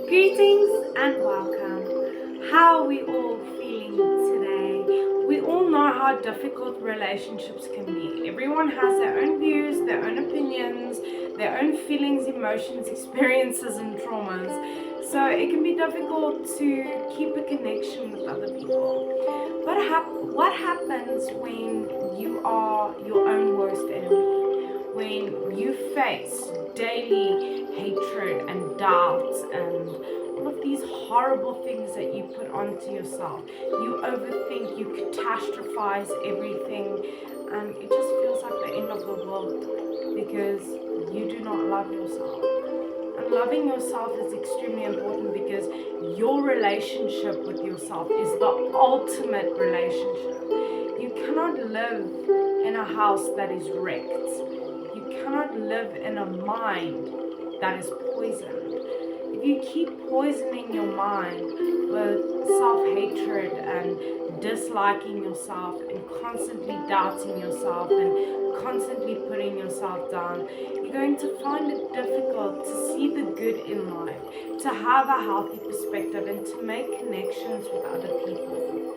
Greetings and welcome. How are we all feeling today? We all know how difficult relationships can be. Everyone has their own views, their own opinions, their own feelings, emotions, experiences, and traumas. So it can be difficult to keep a connection with other people. But what happens when you are your own worst enemy? When you face daily hatred and doubts and all of these horrible things that you put onto yourself, you overthink, you catastrophize everything, and it just feels like the end of the world because you do not love yourself. And loving yourself is extremely important because your relationship with yourself is the ultimate relationship. You cannot live in a house that is wrecked. You cannot live in a mind that is poisoned. If you keep poisoning your mind with self-hatred and disliking yourself and constantly doubting yourself and constantly putting yourself down, you're going to find it difficult to see the good in life, to have a healthy perspective, and to make connections with other people.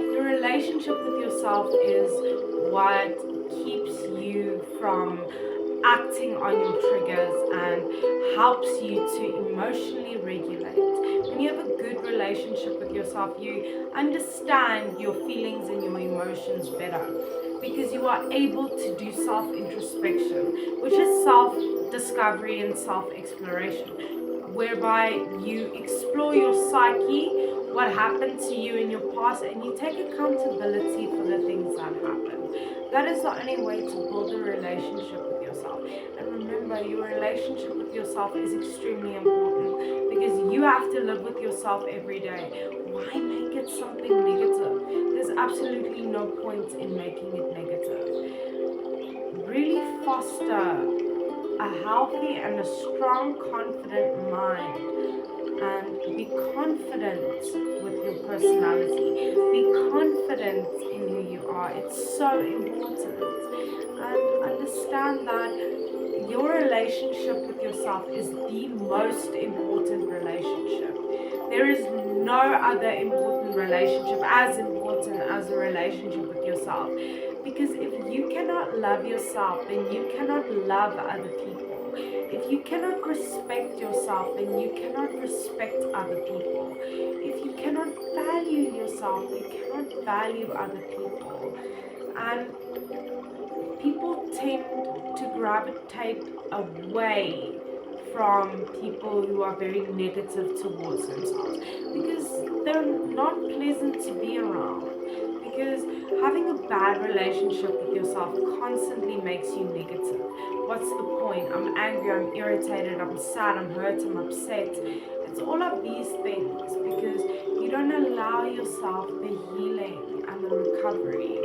Your relationship with yourself is what keeps you from acting on your triggers and helps you to emotionally regulate. When you have a good relationship with yourself, you understand your feelings and your emotions better because you are able to do self-introspection, which is self-discovery and self-exploration, whereby you explore your psyche, what happened to you in your past, and you take accountability for the things that happened. That is the only way to build a relationship with yourself. And remember, your relationship with yourself is extremely important because you have to live with yourself every day. Why make it something negative? There's absolutely no point in making it negative. Really foster a healthy and a strong, confident mind, and be confident with your personality. Be confident in who you are. It's so important. And understand that your relationship with yourself is the most important relationship. There is no other important relationship as important as a relationship with yourself. Because if you cannot love yourself, then you cannot love other people. If you cannot respect yourself, then you cannot respect other people. If you cannot value yourself, you cannot value other people. And people tend to gravitate away from people who are very negative towards themselves because they're not pleasant to be around. Because having a bad relationship with yourself constantly makes you negative. What's the point? I'm angry, I'm irritated, I'm sad, I'm hurt, I'm upset. It's all of these things because you don't allow yourself the healing and the recovery.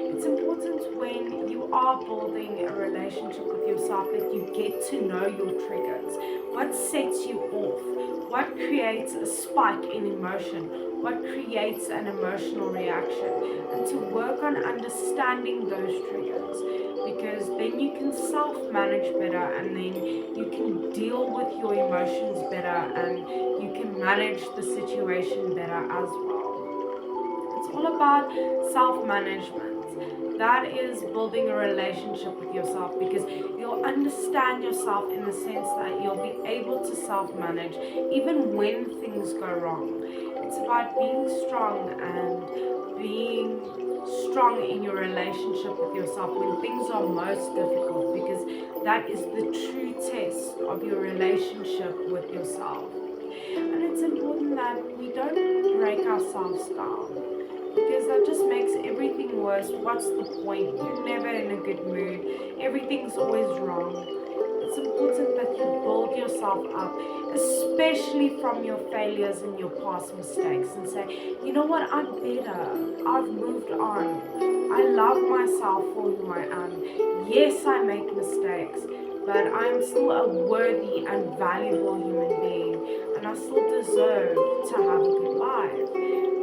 It's important when you are building a relationship with yourself that you get to know your triggers. What sets you off? What creates a spike in emotion? What creates an emotional reaction? And to work on understanding those triggers, because then you can self-manage better, and then you can deal with your emotions better, and you can manage the situation better as well. It's all about self-management. That is building a relationship with yourself because you'll understand yourself in the sense that you'll be able to self-manage even when things go wrong. It's about being strong and being strong in your relationship with yourself when things are most difficult, because that is the true test of your relationship with yourself. And it's important that we don't break ourselves down, because that just makes everything worse. What's the point? You're never in a good mood. Everything's always wrong. It's important that you build yourself up, especially from your failures and your past mistakes, and say, you know what, I'm better. I've moved on. I love myself for who I am. Yes, I make mistakes, but I'm still a worthy and valuable human being, and I still deserve to have a good life.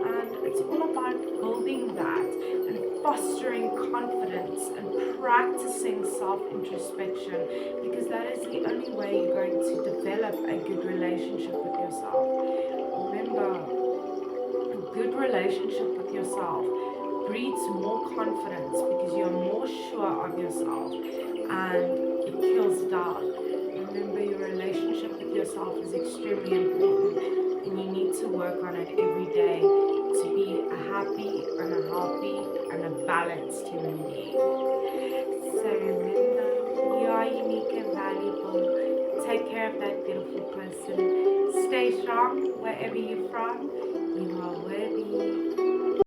And it's all about building that and fostering confidence and practicing self-introspection, because that is the only way you're going to develop a good relationship with yourself. Remember, a good relationship with yourself breeds more confidence because you're more sure of yourself, and it kills doubt. Remember, your relationship with yourself is extremely important, and you need to work on it every day to be a happy and a healthy and a balanced human being. So remember, you are unique and valuable. Take care of that beautiful person. Stay strong wherever you're from. You are worthy.